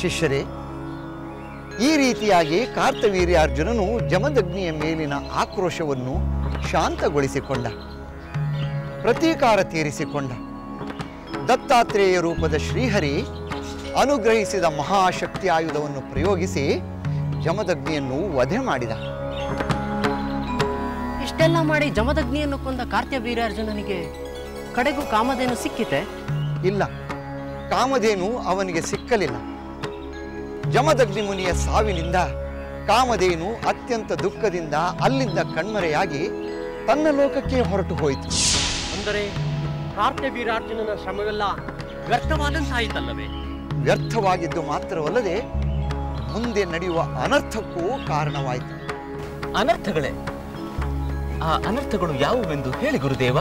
ಶಿಷ್ಯರೇ, ಈ ರೀತಿಯಾಗಿ ಕಾರ್ತವೀರ್ಯಾರ್ಜುನನು ಜಮದಗ್ನಿಯ ಮೇಲಿನ ಆಕ್ರೋಶವನ್ನು ಶಾಂತಗೊಳಿಸಿಕೊಂಡ, ಪ್ರತೀಕಾರ ತೀರಿಸಿಕೊಂಡ. ದತ್ತಾತ್ರೇಯ ರೂಪದ ಶ್ರೀಹರಿ ಅನುಗ್ರಹಿಸಿದ ಮಹಾಶಕ್ತಿ ಆಯುಧವನ್ನು ಪ್ರಯೋಗಿಸಿ ಜಮದಗ್ನಿಯನ್ನು ವಧೆ ಮಾಡಿದ. ಇಷ್ಟೆಲ್ಲ ಮಾಡಿ ಜಮದಗ್ನಿಯನ್ನು ಕೊಂದ ಕಾರ್ತವೀರ್ಯಾರ್ಜುನನಿಗೆ ಕಡೆಗೂ ಕಾಮಧೇನು ಸಿಕ್ಕಿತೆ? ಇಲ್ಲ, ಕಾಮಧೇನು ಅವನಿಗೆ ಸಿಕ್ಕಲಿಲ್ಲ. ಜಮದಗ್ನಿ ಮುನಿಯ ಸಾವಿನಿಂದ ಕಾಮಧೇನು ಅತ್ಯಂತ ದುಃಖದಿಂದ ಅಲ್ಲಿಂದ ಕಣ್ಮರೆಯಾಗಿ ತನ್ನ ಲೋಕಕ್ಕೆ ಹೊರಟು ಹೋಯಿತು. ಅಂದರೆ ಕಾರ್ತವೀರ್ಯಾರ್ಜುನನ ಶ್ರಮವೆಲ್ಲ ವ್ಯರ್ಥವಾದಂತಾಯಿತಲ್ಲವೇ? ವ್ಯರ್ಥವಾಗಿದ್ದು ಮಾತ್ರವಲ್ಲದೆ ಮುಂದೆ ನಡೆಯುವ ಅನರ್ಥಕ್ಕೂ ಕಾರಣವಾಯಿತು. ಅನರ್ಥಗಳೇ? ಆ ಅನರ್ಥಗಳು ಯಾವುವೆಂದು ಹೇಳಿ ಗುರುದೇವ.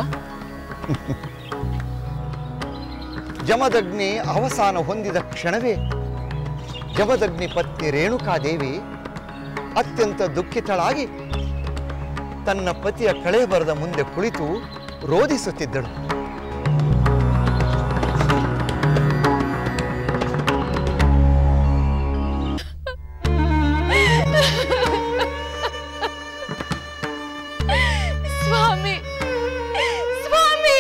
ಜಮದಗ್ನಿ ಅವಸಾನ ಹೊಂದಿದ ಕ್ಷಣವೇ ಜಮದಗ್ನಿ ಪತ್ನಿ ರೇಣುಕಾದೇವಿ ಅತ್ಯಂತ ದುಃಖಿತಳಾಗಿ ತನ್ನ ಪತಿಯ ಕಳೇಬರದ ಮುಂದೆ ಕುಳಿತು ರೋಧಿಸುತ್ತಿದ್ದಳು. ಸ್ವಾಮಿ, ಸ್ವಾಮಿ,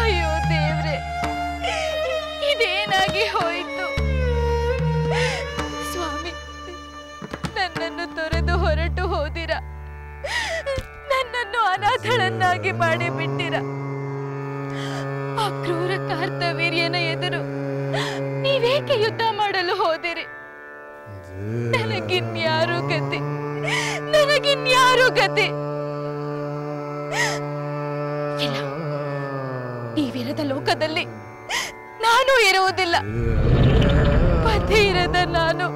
ಅಯ್ಯೋ ದೇವ್ರೆ, ಇದೇನಾಗಿ ಹೋಯಿತು? ಸ್ವಾಮಿ, ನನ್ನನ್ನು ತೊರೆದು ಹೊರಟು ಹೋದಿರ, ನನ್ನನ್ನು ಅನಾಥಳನ್ನಾಗಿ ಮಾಡಿಬಿಟ್ಟಿರ. ಆ ಕ್ರೂರ ಕಾರ್ತವೀರ್ಯನ ಎದುರು ನೀವೇಕೆ ಯುದ್ಧ ಮಾಡಲು ಹೋದಿರಿ? ನನಗಿನ್ಯಾರು ಗತಿ, ನನಗಿನ್ಯಾರು ಗತಿ? ಇಲ್ಲ, ನೀವಿರದ ಲೋಕದಲ್ಲಿ ನಾನು ಇರುವುದಿಲ್ಲ. ಪತಿ ಇರದ ನಾನು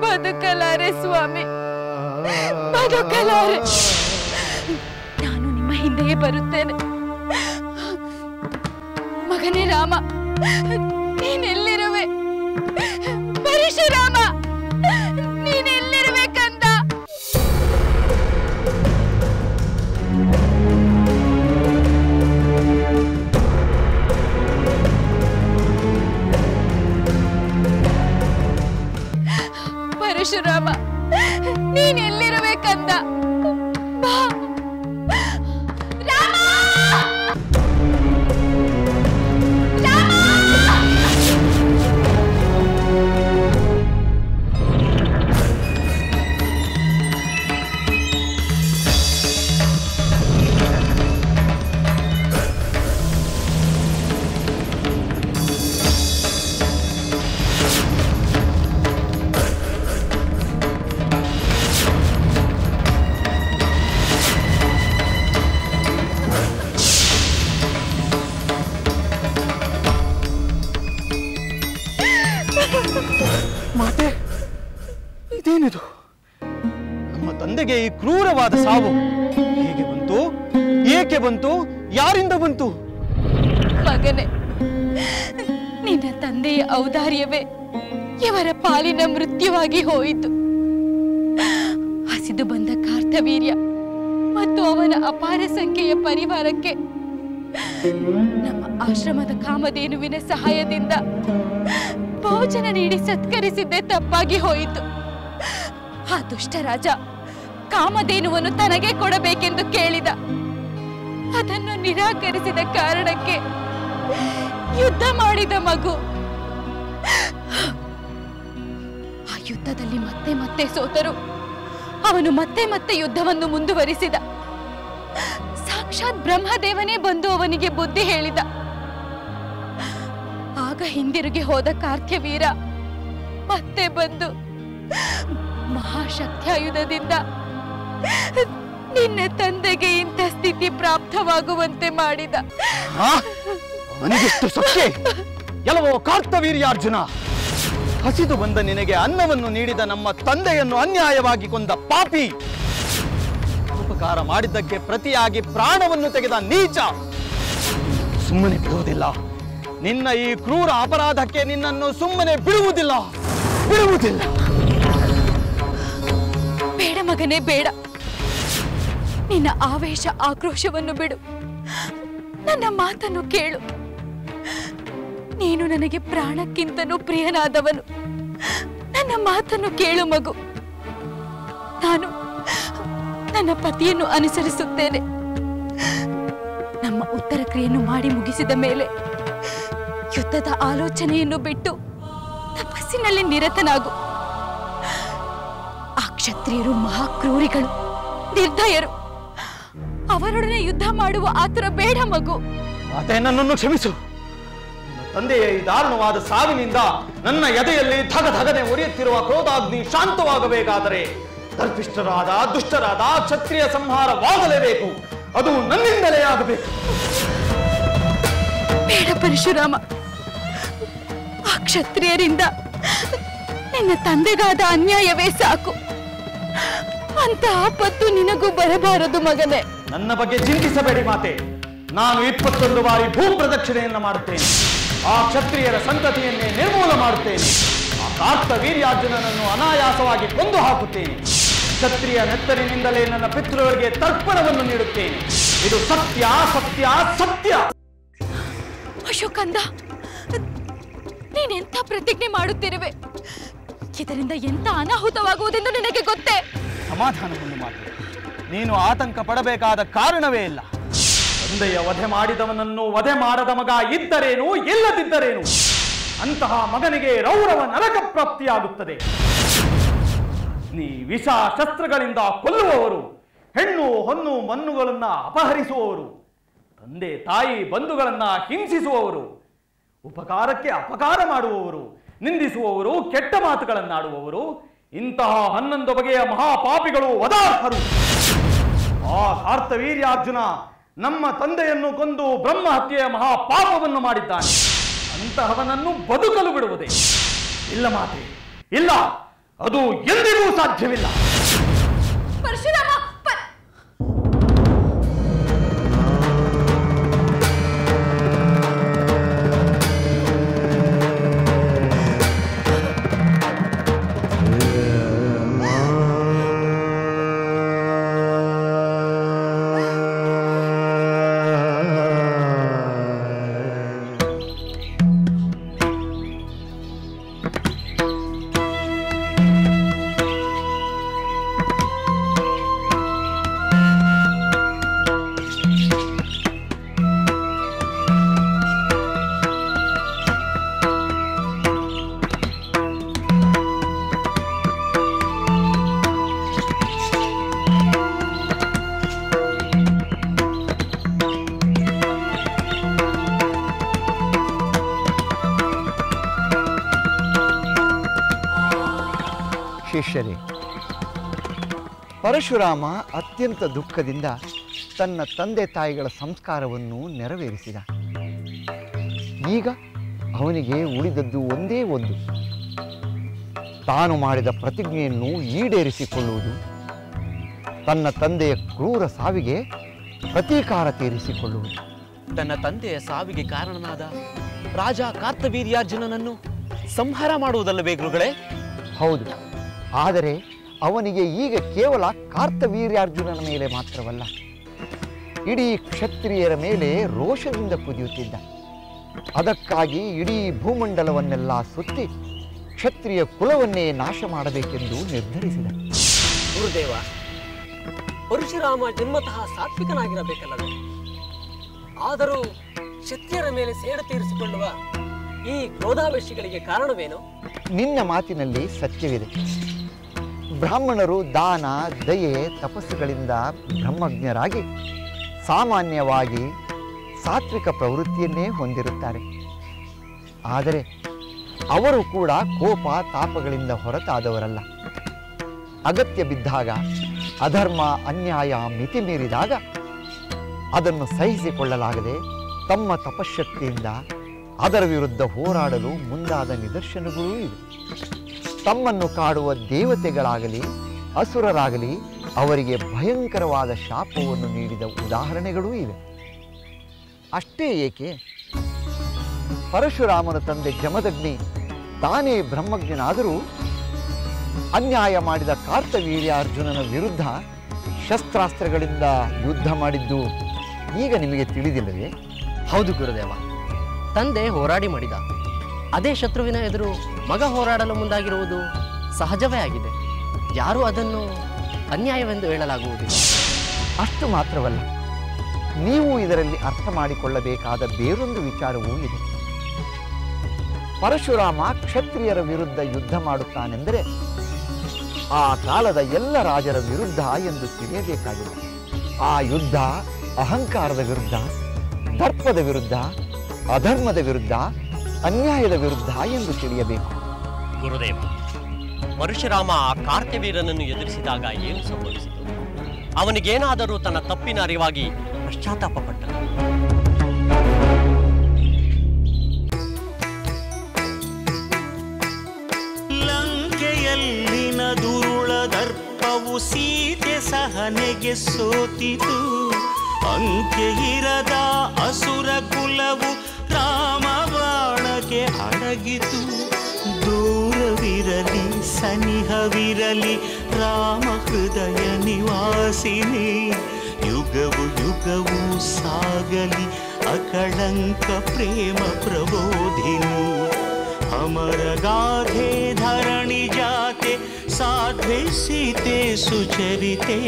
ಬದುಕಲಾರೆ ಸ್ವಾಮಿ, ಬದುಕಲಾರೆ. ನಾನು ನಿಮ್ಮ ಹಿಂದೆಯೇ ಬರುತ್ತೇನೆ. ಮಗನೇ ರಾಮ, ನೀನೆಲ್ಲಿರುವೆ? ಪರಶುರಾಮ, ನೀನೆಲ್ಲಿರುವೆ ಕಂದ? ಪರಶುರಾಮ, ನೀನೆಲ್ಲಿರುವೆ ಕಂದ? ಬಾ. ರಾಮ! ಮಾತೆ, ಇದೇನಿದು? ನಮ್ಮ ತಂದೆಗೆ ಈ ಕ್ರೂರವಾದ ಸಾವು ಹೇಗೆ ಬಂತು? ಏಕೆ ಬಂತು? ಯಾರಿಂದ ಬಂತು? ಮಗನೇ, ನಿನ್ನ ತಂದೆಯ ಔದಾರ್ಯವೇ ಇವರ ಪಾಲಿನ ಮೃತ್ಯುವಾಗಿ ಹೋಯಿತು. ಹಸಿದು ಬಂದ ಕಾರ್ತವೀರ್ಯ ಮತ್ತು ಅವನ ಅಪಾರ ಸಂಖ್ಯೆಯ ಪರಿವಾರಕ್ಕೆ ನಮ್ಮ ಆಶ್ರಮದ ಕಾಮಧೇನುವಿನ ಸಹಾಯದಿಂದ ಭೋಜನ ನೀಡಿ ಸತ್ಕರಿಸಿದ್ದೇ ತಪ್ಪಾಗಿ ಹೋಯಿತು. ಆ ದುಷ್ಟ ರಾಜ ಕಾಮಧೇನುವನ್ನು ತನಗೆ ಕೊಡಬೇಕೆಂದು ಕೇಳಿದ. ಅದನ್ನು ನಿರಾಕರಿಸಿದ ಕಾರಣಕ್ಕೆ ಯುದ್ಧ ಮಾಡಿದ ಮಗು. ಆ ಯುದ್ಧದಲ್ಲಿ ಮತ್ತೆ ಮತ್ತೆ ಸೋತರು. ಅವನು ಮತ್ತೆ ಮತ್ತೆ ಯುದ್ಧವನ್ನು ಮುಂದುವರಿಸಿದ. ಸಾಕ್ಷಾತ್ ಬ್ರಹ್ಮದೇವನೇ ಬಂದು ಅವನಿಗೆ ಬುದ್ಧಿ ಹೇಳಿದ. ಆಗ ಹಿಂದಿರುಗಿ ಹೋದ ಕಾರ್ತವೀರ ಮತ್ತೆ ಬಂದು ಮಹಾಶಕ್ತ್ಯಾಯುಧದಿಂದ ನಿನ್ನ ತಂದೆಗೆ ಇಂಥ ಸ್ಥಿತಿ ಪ್ರಾಪ್ತವಾಗುವಂತೆ ಮಾಡಿದ. ನನಗೆಷ್ಟು ಸತ್ಯ! ಎಲ್ಲವೋ ಕಾರ್ತವೀರ್ಯಾರ್ಜುನ. ಹಸಿದು ಬಂದ ನಿನಗೆ ಅನ್ನವನ್ನು ನೀಡಿದ ನಮ್ಮ ತಂದೆಯನ್ನು ಅನ್ಯಾಯವಾಗಿ ಕೊಂದ ಪಾಪಿ, ಉಪಕಾರ ಮಾಡಿದ್ದಕ್ಕೆ ಪ್ರತಿಯಾಗಿ ಪ್ರಾಣವನ್ನು ತೆಗೆದ ನೀಚ, ಸುಮ್ಮನೆ ಬಿಡುವುದಿಲ್ಲ. ನಿನ್ನ ಈ ಕ್ರೂರ ಅಪರಾಧಕ್ಕೆ ನಿನ್ನನ್ನು ಸುಮ್ಮನೆ ಬಿಡುವುದಿಲ್ಲ. ಬೇಡ ಮಗನೇ, ಬೇಡ. ನಿನ್ನ ಆವೇಶ ಆಕ್ರೋಶವನ್ನು ಬಿಡು. ನನ್ನ ಮಾತನ್ನು ಕೇಳು. ನೀನು ನನಗೆ ಪ್ರಾಣಕ್ಕಿಂತನೂ ಪ್ರಿಯನಾದವನು. ನನ್ನ ಮಾತನ್ನು ಕೇಳು ಮಗು. ನಾನು ನನ್ನ ಪತಿಯನ್ನು ಅನುಸರಿಸುತ್ತೇನೆ. ನಮ್ಮ ಉತ್ತರ ಕ್ರಿಯೆಯನ್ನು ಮಾಡಿ ಮುಗಿಸಿದ ಮೇಲೆ ಯುದ್ಧದ ಆಲೋಚನೆಯನ್ನು ಬಿಟ್ಟು ತಪಸ್ಸಿನಲ್ಲಿ ನಿರತನಾಗು. ಆ ಕ್ಷತ್ರಿಯರು ಮಹಾಕ್ರೂರಿಗಳು, ನಿರ್ದಯರು. ಅವರೊಡನೆ ಯುದ್ಧ ಮಾಡುವ ಆತುರ ಬೇಡ ಮಗು. ಮಾತೆ, ನನ್ನನ್ನು ಕ್ಷಮಿಸು. ತಂದೆಯ ಈ ದಾರುಣವಾದ ಸಾವಿನಿಂದ ನನ್ನ ಎದೆಯಲ್ಲಿ ಧಗಧಗನೆ ಉರಿಯುತ್ತಿರುವ ಕ್ರೋಧಾಗ್ನಿ ಶಾಂತವಾಗಬೇಕಾದರೆ ಗರ್ಭಿಷ್ಠರಾದ ದುಷ್ಟರಾದ ಕ್ಷತ್ರಿಯ ಸಂಹಾರವಾಗಲೇಬೇಕು. ಅದು ನನ್ನಿಂದಲೇ ಆಗಬೇಕು. ಬೇಡ ಪರಶುರಾಮ. ಆ ಕ್ಷತ್ರಿಯರಿಂದ ನಿನ್ನ ತಂದೆಗಾದ ಅನ್ಯಾಯವೇ ಸಾಕು. ಅಂತ ಆಪತ್ತು ನಿನಗೂ ಬರಬಾರದು ಮಗನೇ. ನನ್ನ ಬಗ್ಗೆ ಚಿಂತಿಸಬೇಡಿ ಮಾತೆ. ನಾನು 21 ಬಾರಿ ಭೂ ಪ್ರದಕ್ಷಿಣೆಯನ್ನು ಮಾಡುತ್ತೇನೆ. ಆ ಕ್ಷತ್ರಿಯರ ಸಂತತಿಯನ್ನೇ ನಿರ್ಮೂಲ ಮಾಡುತ್ತೇನೆ. ಆ ಕಾರ್ತವೀರ್ಯಾರ್ಜುನನನ್ನು ಅನಾಯಾಸವಾಗಿ ಕೊಂದು ಹಾಕುತ್ತೇನೆ. ಕ್ಷತ್ರಿಯ ನೆತ್ತರಿನಿಂದಲೇ ನನ್ನ ಪಿತೃಗಳಿಗೆ ತರ್ಪಣವನ್ನು ನೀಡುತ್ತೇನೆ. ಇದು ಸತ್ಯ, ಸತ್ಯ, ಸತ್ಯ. ಅಶೋಕಂದ, ನೀನೆಂಥ ಪ್ರತಿಜ್ಞೆ ಮಾಡುತ್ತಿರುವೆ? ಇದರಿಂದ ಎಂತ ಅನಾಹುತವಾಗುವುದೆಂದು ನಿನಗೆ ಗೊತ್ತೇ? ಸಮಾಧಾನವನ್ನು ಮಾತು. ನೀನು ಆತಂಕ ಪಡಬೇಕಾದ ಕಾರಣವೇ ಇಲ್ಲ. ತಂದೆಯ ವಧೆ ಮಾಡಿದವನನ್ನು ವಧೆ ಮಾಡದ ಮಗ ಇದ್ದರೇನು ಇಲ್ಲದಿದ್ದರೇನು ಅಂತಹ ಮಗನಿಗೆ ರೌರವ ನರಕ ಪ್ರಾಪ್ತಿಯಾಗುತ್ತದೆ. ನೀ ವಿಷ ಶಸ್ತ್ರಗಳಿಂದ ಕೊಲ್ಲುವವರು, ಹೆಣ್ಣು ಹೊನ್ನು ಮಣ್ಣುಗಳನ್ನ ಅಪಹರಿಸುವವರು, ತಂದೆ ತಾಯಿ ಬಂಧುಗಳನ್ನ ಹಿಂಸಿಸುವವರು, ಉಪಕಾರಕ್ಕೆ ಅಪಕಾರ ಮಾಡುವವರು, ನಿಂದಿಸುವವರು, ಕೆಟ್ಟ ಮಾತುಗಳನ್ನಾಡುವವರು, ಇಂತಹ 11 ಬಗೆಯ ಮಹಾಪಾಪಿಗಳು ವದಾರ್ಹರು. ಆ ಕಾರ್ತವೀರ್ಯಾರ್ಜುನ ನಮ್ಮ ತಂದೆಯನ್ನು ಕೊಂದು ಬ್ರಹ್ಮ ಹತ್ಯೆಯ ಮಹಾಪಾಪವನ್ನು ಮಾಡಿದ್ದಾನೆ. ಅಂತಹವನನ್ನು ಬದುಕಲು ಬಿಡುವುದೇ ಇಲ್ಲ ಮಾತೆ, ಇಲ್ಲ. ಅದು ಎಂದಿಗೂ ಸಾಧ್ಯವಿಲ್ಲ. ಪರಶುರಾಮ, ಶಿಷ್ಯರೇ, ಪರಶುರಾಮ ಅತ್ಯಂತ ದುಃಖದಿಂದ ತನ್ನ ತಂದೆ ತಾಯಿಗಳ ಸಂಸ್ಕಾರವನ್ನು ನೆರವೇರಿಸಿದ. ಈಗ ಅವನಿಗೆ ಉಳಿದದ್ದು ಒಂದೇ ಒಂದು, ತಾನು ಮಾಡಿದ ಪ್ರತಿಜ್ಞೆಯನ್ನು ಈಡೇರಿಸಿಕೊಳ್ಳುವುದು, ತನ್ನ ತಂದೆಯ ಕ್ರೂರ ಸಾವಿಗೆ ಪ್ರತೀಕಾರ ತೀರಿಸಿಕೊಳ್ಳುವುದು. ತನ್ನ ತಂದೆಯ ಸಾವಿಗೆ ಕಾರಣನಾದ ರಾಜ ಕಾರ್ತವೀರ್ಯಾರ್ಜುನನನ್ನು ಸಂಹಾರ ಮಾಡುವುದಲ್ಲವೇ ಗುರುಗಳೇ? ಹೌದು, ಆದರೆ ಅವನಿಗೆ ಈಗ ಕೇವಲ ಕಾರ್ತವೀರ್ಯಾರ್ಜುನನ ಮೇಲೆ ಮಾತ್ರವಲ್ಲ, ಇಡೀ ಕ್ಷತ್ರಿಯರ ಮೇಲೆ ರೋಷದಿಂದ ಕುದಿಯುತ್ತಿದ್ದ. ಅದಕ್ಕಾಗಿ ಇಡೀ ಭೂಮಂಡಲವನ್ನೆಲ್ಲ ಸುತ್ತಿ ಕ್ಷತ್ರಿಯ ಕುಲವನ್ನೇ ನಾಶ ಮಾಡಬೇಕೆಂದು ನಿರ್ಧರಿಸಿದ. ಗುರುದೇವ, ಪರಶುರಾಮ ಜನ್ಮತಃ ಸಾತ್ವಿಕನಾಗಿರಬೇಕಲ್ಲವೇ? ಆದರೂ ಕ್ಷತ್ರಿಯರ ಮೇಲೆ ಸೇಡು ತೀರಿಸಿಕೊಳ್ಳುವ ಈ ಕ್ರೋಧಾವೇಶಿಗಳಿಗೆ ಕಾರಣವೇನು? ನಿನ್ನ ಮಾತಿನಲ್ಲಿ ಸತ್ಯವಿದೆ. ಬ್ರಾಹ್ಮಣರು ದಾನ, ದಯೆ, ತಪಸ್ಸುಗಳಿಂದ ಬ್ರಹ್ಮಜ್ಞರಾಗಿ ಸಾಮಾನ್ಯವಾಗಿ ಸಾತ್ವಿಕ ಪ್ರವೃತ್ತಿಯನ್ನೇ ಹೊಂದಿರುತ್ತಾರೆ. ಆದರೆ ಅವರು ಕೂಡ ಕೋಪ ತಾಪಗಳಿಂದ ಹೊರತಾದವರಲ್ಲ. ಅಗತ್ಯ ಬಿದ್ದಾಗ, ಅಧರ್ಮ ಅನ್ಯಾಯ ಮಿತಿ ಮೀರಿದಾಗ ಅದನ್ನು ಸಹಿಸಿಕೊಳ್ಳಲಾಗದೆ ತಮ್ಮ ತಪಶಕ್ತಿಯಿಂದ ಅದರ ವಿರುದ್ಧ ಹೋರಾಡಲು ಮುಂದಾದ ನಿದರ್ಶನಗಳೂ ಇವೆ. ತಮ್ಮನ್ನು ಕಾಡುವ ದೇವತೆಗಳಾಗಲಿ ಅಸುರರಾಗಲಿ ಅವರಿಗೆ ಭಯಂಕರವಾದ ಶಾಪವನ್ನು ನೀಡಿದ ಉದಾಹರಣೆಗಳೂ ಇವೆ. ಅಷ್ಟೇ ಏಕೆ, ಪರಶುರಾಮನ ತಂದೆ ಜಮದಗ್ನಿ ತಾನೇ ಬ್ರಹ್ಮಜ್ಞನಾದರೂ ಅನ್ಯಾಯ ಮಾಡಿದ ಕಾರ್ತವೀರ್ಯಾರ್ಜುನನ ವಿರುದ್ಧ ಶಸ್ತ್ರಾಸ್ತ್ರಗಳಿಂದ ಯುದ್ಧ ಮಾಡಿದ್ದು ಈಗ ನಿಮಗೆ ತಿಳಿದಿಲ್ಲವೇ? ಹೌದು ಗುರುದೇವ, ತಂದೆ ಹೋರಾಡಿ ಮಾಡಿದ ಅದೇ ಶತ್ರುವಿನ ಎದುರು ಮಗ ಹೋರಾಡಲು ಮುಂದಾಗಿರುವುದು ಸಹಜವೇ ಆಗಿದೆ. ಯಾರೂ ಅದನ್ನು ಅನ್ಯಾಯವೆಂದು ಹೇಳಲಾಗುವುದಿಲ್ಲ. ಅಷ್ಟು ಮಾತ್ರವಲ್ಲ, ನೀವು ಇದರಲ್ಲಿ ಅರ್ಥ ಮಾಡಿಕೊಳ್ಳಬೇಕಾದ ಬೇರೊಂದು ವಿಚಾರವೂ ಇದೆ. ಪರಶುರಾಮ ಕ್ಷತ್ರಿಯರ ವಿರುದ್ಧ ಯುದ್ಧ ಮಾಡುತ್ತಾನೆಂದರೆ ಆ ಕಾಲದ ಎಲ್ಲ ರಾಜರ ವಿರುದ್ಧ ಎಂದು ತಿಳಿಯಬೇಕಾಗಿಲ್ಲ. ಆ ಯುದ್ಧ ಅಹಂಕಾರದ ವಿರುದ್ಧ, ದರ್ಪದ ವಿರುದ್ಧ, ಅಧರ್ಮದ ವಿರುದ್ಧ, ಅನ್ಯಾಯದ ವಿರುದ್ಧ ಎಂದು ತಿಳಿಯಬೇಕು. ಗುರುದೇವ, ಪರಶುರಾಮ ಆ ಕಾರ್ತ್ಯವೀರನನ್ನು ಎದುರಿಸಿದಾಗ ಏನು ಸಂಭವಿಸಿತು? ಅವನಿಗೇನಾದರೂ ತನ್ನ ತಪ್ಪಿನ ಅರಿವಾಗಿ ಪಶ್ಚಾತ್ತಾಪ ಪಟ್ಟನು? ಲಂಕೆಯಲ್ಲಿನ ದುರುಳ ದರ್ಪವು ಸೀತೆ ಸಹನೆಗೆ ಸೋತಿತು. ಅಂಕೆ ಇರದ ಅಸುರ ಕುಲವು ರಾಮ ಬಾಣಕ್ಕೆ ಅಡಗಿತು. ದೂರವಿರಲಿ ಸನಿಹವಿರಲಿ ರಾಮ ಹೃದಯ ನಿವಾಸಿನಿ. ಯುಗವು ಯುಗವು ಸಾಗಲಿ ಅಕಳಂಕ ಪ್ರೇಮ ಪ್ರಬೋಧಿನಿ. ಅಮರ ಗಾಧೆ ಧರಣಿ ಜಾತೆ ಸಾಧ್ವೆ ಸೀತೆ ಸುಚರಿತೆ.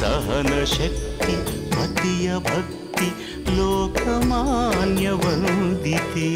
ಸಹನ ಶಕ್ತಿ ಪತಿಯ ಭಕ್ತಿ ಲೋಕಮಾನ್ಯ ವಂದಿತೆ.